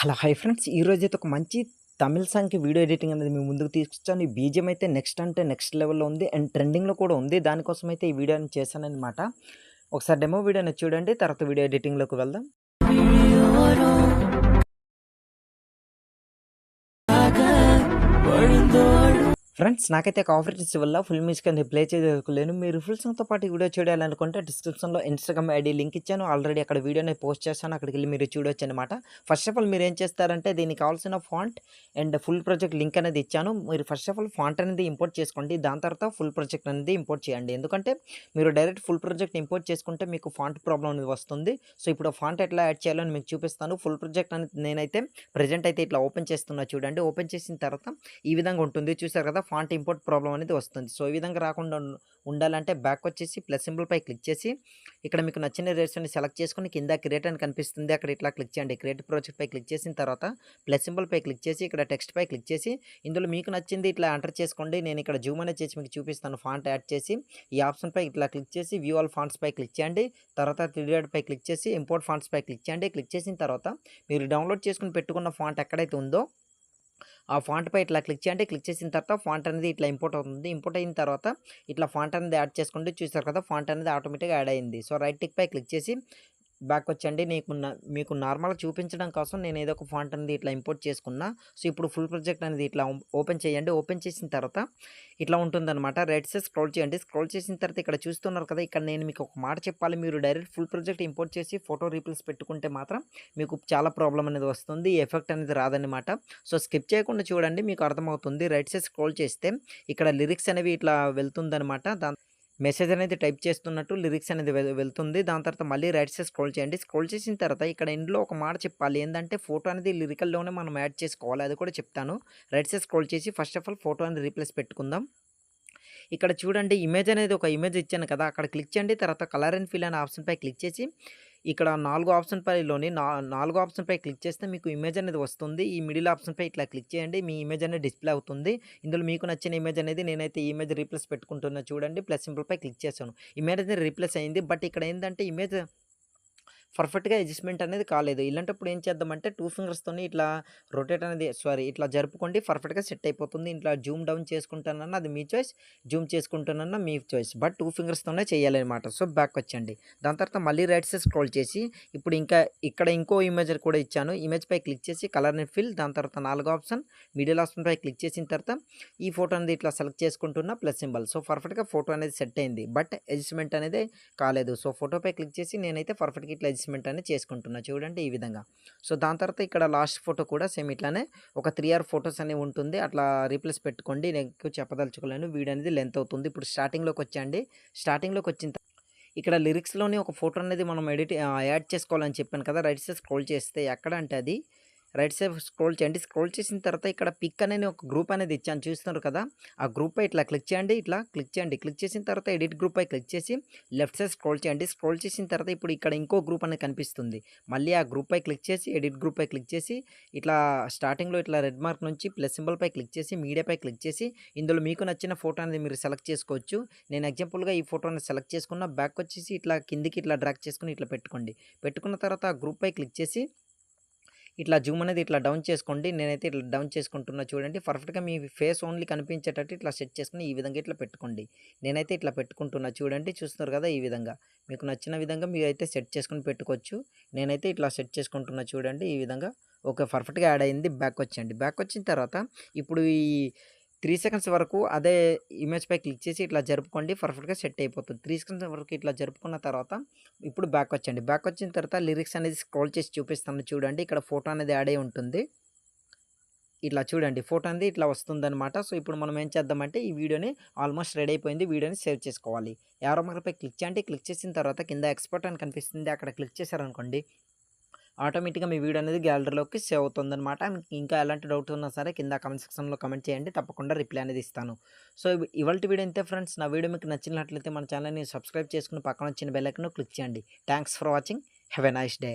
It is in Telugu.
Hello hi friends. ఈరోజైతే ఒక మంచి తమిళ్ సాంగ్‌కి వీడియో ఎడిటింగ్ అనేది మీ ముందుకు తీసుకొచ్చాను. ఈ బీజీఎం అయితే నెక్స్ట్ అంటే నెక్స్ట్ లెవెల్‌లో ఉంది. అండ్ ట్రెండింగ్‌లో కూడా ఉంది. దానికోసం అయితే ఈ వీడియోని చేశాననమాట. ఒకసారి డెమో వీడియోని చూడండి. తర్వాత వీడియో ఎడిటింగ్‌లోకి వెళ్దాం. ఫ్రెండ్స్, నాకైతే ఒక ఆఫర్ వల్ల ఫుల్ మ్యూజిక్ అనేది ప్లే చేయలేను. మీరు ఫుల్ సాంగ్‌తో పాటు ఈ వీడియో చూడాలనుకుంటే డిస్క్రిప్షన్‌లో ఇన్‌స్టాగ్రామ్ ఐడీ లింక్ ఇచ్చాను. ఆల్రెడీ అక్కడ వీడియోని పోస్ట్ చేశాను. అక్కడికెళ్ళి మీరు చూడొచ్చనమాట. ఫస్ట్ ఆఫ్ ఆల్ మీరేం చేస్తారంటే దీనికి కావాల్సిన font and full project link అనేది ఇచ్చాను. మీరు ఫస్ట్ ఆఫ్ ఆల్ ఫాంట్ అనేది ఇంపోర్ట్ చేసుకోండి. దాని తర్వాత ఫుల్ ప్రాజెక్ట్ అనేది ఇంపోర్ట్ చేయండి. ఎందుకంటే మీరు డైరెక్ట్ ఫుల్ ప్రాజెక్ట్ ఇంపోర్ట్ చేసుకుంటే మీకు ఫాంట్ ప్రాబ్లమ్ అనేది వస్తుంది. సో ఇప్పుడు ఆ ఫాంట్ ఎట్లా యాడ్ చేయాలో మీకు చూపిస్తాను. ఫుల్ ప్రాజెక్ట్ అనేది నేనైతే ప్రెజెంట్ అయితే ఇట్లా ఓపెన్ చేస్తున్నా చూడండి. ఓపెన్ చేసిన తర్వాత ఈ విధంగా ఉంటుంది. చూసారు కదా, ఫాంట్ ఇంపోర్ట్ ప్రాబ్లమ్ అనేది వస్తుంది. సో ఈ విధంగా రాకుండా ఉండాలంటే బ్యాక్ వచ్చేసి ప్లస్ సింబల్ పై క్లిక్ చేసి ఇక్కడ మీకు నచ్చిన రేట్స్ని సెలెక్ట్ చేసుకొని కింద క్రియేట్ అని కనిపిస్తుంది. అక్కడ ఇట్లా క్లిక్ చేయండి. క్రియేట్ ప్రాజెక్ట్ పై క్లిక్ చేసిన తర్వాత ప్లస్ సింబల్ పై క్లిక్ చేసి ఇక్కడ టెక్స్ట్ పై క్లిక్ చేసి ఇందులో మీకు నచ్చింది ఇట్లా ఎంటర్ చేసుకోండి. నేను ఇక్కడ జూమ్ అనేది చేసి మీకు చూపిస్తాను. ఫాంట్ యాడ్ చేసి ఈ ఆప్షన్ పై ఇట్లా క్లిక్ చేసి వ్యూ ఆల్ ఫాంట్స్ పై క్లిక్ చేయండి. తర్వాత 3D పై క్లిక్ చేసి ఇంపోర్ట్ ఫాంట్స్ పై క్లిక్ చేయండి. క్లిక్ చేసిన తర్వాత మీరు డౌన్లోడ్ చేసుకుని పెట్టుకున్న ఫాంట్ ఎక్కడైతే ఉందో ఆ ఫాంట్ పై ఇట్లా క్లిక్ చేయండి. క్లిక్ చేసిన తర్వాత ఫాంట్ అనేది ఇట్లా ఇంపోర్ట్ అవుతుంది. ఇంపోర్ట్ అయిన తర్వాత ఇట్లా ఫాంట్ అనేది యాడ్ చేసుకోండి. చూసారు కదా, ఫాంట్ అనేది ఆటోమేటిక్‌గా యాడ్ అయింది. సో రైట్ టిక్ పై క్లిక్ చేసి బ్యాక్ వచ్చండి. మీకు నార్మల్‌గా చూపించడం కోసం నేను ఏదో ఒక ఫాంట్ అనేది ఇట్లా ఇంపోర్ట్ చేసుకున్నా. సో ఇప్పుడు ఫుల్ ప్రాజెక్ట్ అనేది ఇట్లా ఓపెన్ చేయండి. ఓపెన్ చేసిన తర్వాత ఇట్లా ఉంటుందన్నమాట. రైట్ సైడ్ స్క్రోల్ చేయండి. స్క్రోల్ చేసిన తర్వాత ఇక్కడ చూస్తున్నారు కదా, ఇక్కడ నేను మీకు ఒక మాట చెప్పాలి. మీరు డైరెక్ట్ ఫుల్ ప్రాజెక్ట్ ఇంపోర్ట్ చేసి ఫోటో రీప్లేస్ పెట్టుకుంటే మాత్రం మీకు చాలా ప్రాబ్లమ్ అనేది వస్తుంది. ఈ ఎఫెక్ట్ అనేది రాదన్నమాట. సో స్కిప్ చేయకుండా చూడండి, మీకు అర్థమవుతుంది. రైట్ సైడ్ స్క్రోల్ చేస్తే ఇక్కడ లిరిక్స్ అనేవి ఇట్లా వెళ్తుందన్నమాట. మెసేజ్ అనేది టైప్ చేస్తున్నట్టు లిరిక్స్ అనేది వెళ్తుంది. దాని తర్వాత మళ్ళీ రైట్ సైడ్ స్క్రోల్ చేయండి. స్క్రోల్ చేసిన తర్వాత ఇక్కడ ఎండ్‌లో ఒక మాట చెప్పాలి. ఏందంటే ఫోటో అనేది లిరికల్‌లోనే మనం యాడ్ చేసుకోవాలి. అది కూడా చెప్తాను. రైట్ సైడ్ స్క్రోల్ చేసి ఫస్ట్ ఆఫ్ ఆల్ ఫోటో అనేది రీప్లేస్ పెట్టుకుందాం. ఇక్కడ చూడండి, ఇమేజ్ అనేది ఒక ఇమేజ్ ఇచ్చాను కదా, అక్కడ క్లిక్ చేయండి. తర్వాత కలర్ అండ్ ఫిల్ అనే ఆప్షన్ పై క్లిక్ చేసి ఇక్కడ 4 ఆప్షన్ పైలోని 4 ఆప్షన్ పై క్లిక్ చేస్తే మీకు ఇమేజ్ అనేది వస్తుంది. ఈ మిడిల్ ఆప్షన్ పై ఇట్లా క్లిక్ చేయండి. మీ ఇమేజ్ అనేది డిస్‌ప్లే అవుతుంది. ఇందులో మీకు నచ్చిన ఇమేజ్ అనేది నేనైతే ఈ ఇమేజ్ రీప్లేస్ పెట్టుకుంటున్నా చూడండి. ప్లస్ సింబల్ పై క్లిక్ చేశాను. ఇమేజ్ అనేది రీప్లేస్ అయింది. బట్ ఇక్కడ ఏందంటే ఇమేజ్ పర్ఫెక్ట్‌గా అడ్జస్ట్‌మెంట్ అనేది కాలేదు. ఇలాంటప్పుడు ఏం చేద్దామంటే 2 ఫింగర్స్‌తోని ఇట్లా రొటేట్ అనేది ఇట్లా జరుపుకోండి. పర్ఫెక్ట్‌గా సెట్ అయిపోతుంది. ఇట్లా జూమ్ డౌన్ చేసుకుంటానన్నా అది మీ చాయిస్. జూమ్ చేసుకుంటానన్నా మీ చాయిస్. బట్ 2 ఫింగర్స్‌తోనే చేయాలనమాట. సో బ్యాక్ వచ్చండి. దాని తర్వాత మళ్ళీ రైట్ సైడ్ స్క్రోల్ చేసి ఇప్పుడు ఇంకా ఇక్కడ ఇంకో ఇమేజ్ కూడా ఇచ్చాను. ఇమేజ్ పై క్లిక్ చేసి కలర్ అండ్ ఫిల్, దాని తర్వాత 4 ఆప్షన్ మిడిల్ ఆప్షన్ పై క్లిక్ చేసిన తర్వాత ఈ ఫోటో అనేది ఇట్లా సెలెక్ట్ చేసుకుంటున్న ప్లస్ సింబల్. సో పర్ఫెక్ట్‌గా ఫోటో అనేది సెట్ అయింది. బట్ అడ్జస్ట్‌మెంట్ అనేది కాలేదు. సో ఫోటోపై క్లిక్ చేసి నేనైతే పర్ఫెక్ట్‌గా ఇట్లా అడ్జస్ట్‌మెంట్ అనేది చేసుకుంటున్నా చూడండి ఈ విధంగా. సో దాని తర్వాత ఇక్కడ లాస్ట్ ఫోటో కూడా సేమ్ ఇట్లానే ఒక 3 ఆర్ ఫోటోస్ అనేవి ఉంటుంది. అట్లా రీప్లేస్ పెట్టుకోండి. నేను ఎక్కువ చెప్పదలుచుకోలేను. వీడియో అనేది లెంత్ అవుతుంది. ఇప్పుడు స్టార్టింగ్‌లోకి వచ్చండి. స్టార్టింగ్‌లోకి వచ్చిన ఇక్కడ లిరిక్స్‌లోని ఒక ఫోటో అనేది మనం యాడ్ చేసుకోవాలని చెప్పాను కదా. రైట్ సైడ్ స్క్రోల్ చేస్తే ఎక్కడ అంటే అది రైట్ సైడ్ స్క్రోల్ చేయండి. స్క్రోల్ చేసిన తర్వాత ఇక్కడ పిక్ అనేది ఒక గ్రూప్ అనేది ఇచ్చాను చూస్తున్నారు కదా. ఆ గ్రూప్పై ఇట్లా క్లిక్ చేయండి. ఇట్లా క్లిక్ చేయండి. క్లిక్ చేసిన తర్వాత ఎడిట్ గ్రూప్పై క్లిక్ చేసి లెఫ్ట్ సైడ్ స్క్రోల్ చేయండి. స్క్రోల్ చేసిన తర్వాత ఇప్పుడు ఇక్కడ ఇంకో గ్రూప్ అనేది కనిపిస్తుంది. మళ్ళీ ఆ గ్రూప్పై క్లిక్ చేసి ఎడిట్ గ్రూప్పై క్లిక్ చేసి ఇట్లా స్టార్టింగ్‌లో ఇట్లా రెడ్ మార్క్ నుంచి ప్లస్ సింబల్‌పై క్లిక్ చేసి మీడియాపై క్లిక్ చేసి ఇందులో మీకు నచ్చిన ఫోటో అనేది మీరు సెలెక్ట్ చేసుకోవచ్చు. నేను ఎగ్జాంపుల్‌గా ఈ ఫోటోని సెలెక్ట్ చేసుకున్న. బ్యాక్ వచ్చేసి ఇట్లా కిందికి ఇట్లా డ్రాగ్ చేసుకొని ఇట్లా పెట్టుకోండి. పెట్టుకున్న తర్వాత ఆ గ్రూప్పై క్లిక్ చేసి ఇట్లా జూమ్ అనేది ఇట్లా డౌన్ చేసుకోండి. నేనైతే ఇట్లా డౌన్ చేసుకుంటున్నా చూడండి. పర్ఫెక్ట్‌గా మీ ఫేస్ ఓన్లీ కనిపించేటట్టు ఇట్లా సెట్ చేసుకొని ఈ విధంగా ఇట్లా పెట్టుకోండి. నేనైతే ఇట్లా పెట్టుకుంటున్నా చూడండి. చూస్తున్నారు కదా ఈ విధంగా. మీకు నచ్చిన విధంగా మీరైతే సెట్ చేసుకొని పెట్టుకోవచ్చు. నేనైతే ఇట్లా సెట్ చేసుకుంటున్నా చూడండి ఈ విధంగా. ఓకే, పర్ఫెక్ట్‌గా యాడ్ అయింది. బ్యాక్ వచ్చేయండి. బ్యాక్ వచ్చిన తర్వాత ఇప్పుడు ఈ 3 సెకండ్స్ వరకు అదే ఇమేజ్‌పై క్లిక్ చేసి ఇట్లా జరుపుకోండి. పర్ఫెక్ట్‌గా సెట్ అయిపోతుంది. 3 సెకండ్స్ వరకు ఇట్లా జరుపుకున్న తర్వాత ఇప్పుడు బ్యాక్ వచ్చండి. బ్యాక్ వచ్చిన తర్వాత లిరిక్స్ అనేది స్క్రోల్ చేసి చూపిస్తాను చూడండి. ఇక్కడ ఫోటో అనేది యాడ్ అయ్యి ఉంటుంది. ఇట్లా చూడండి ఫోటో అనేది ఇట్లా వస్తుందనమాట. సో ఇప్పుడు మనం ఏం చేద్దామంటే ఈ వీడియోని ఆల్మోస్ట్ రెడీ అయిపోయింది. వీడియోని సేవ్ చేసుకోవాలి. యారో మార్క్‌పై క్లిక్ చేయండి. క్లిక్ చేసిన తర్వాత కింద ఎక్స్‌పోర్ట్ అని కనిపిస్తుంది. అక్కడ క్లిక్ చేశారనుకోండి, ఆటోమేటిక్‌గా మీ వీడియో అనేది గ్యాలరీలోకి సేవ్ అవుతుందనమాట. మీకు ఇంకా ఎలాంటి డౌట్ ఉన్నా సరే కింద కామెంట్ సెక్షన్‌లో కామెంట్ చేయండి. తప్పకుండా రిప్లై అనేది ఇస్తాను. సో ఇవాల్టి వీడియో ఇంతే ఫ్రెండ్స్. నా వీడియో మీకు నచ్చినట్లయితే మన ఛానల్‌ని సబ్స్క్రైబ్ చేసుకొని పక్కన వచ్చిన బెల్ ఐకాన్ క్లిక్ చేయండి. Thanks for watching. Have a nice day.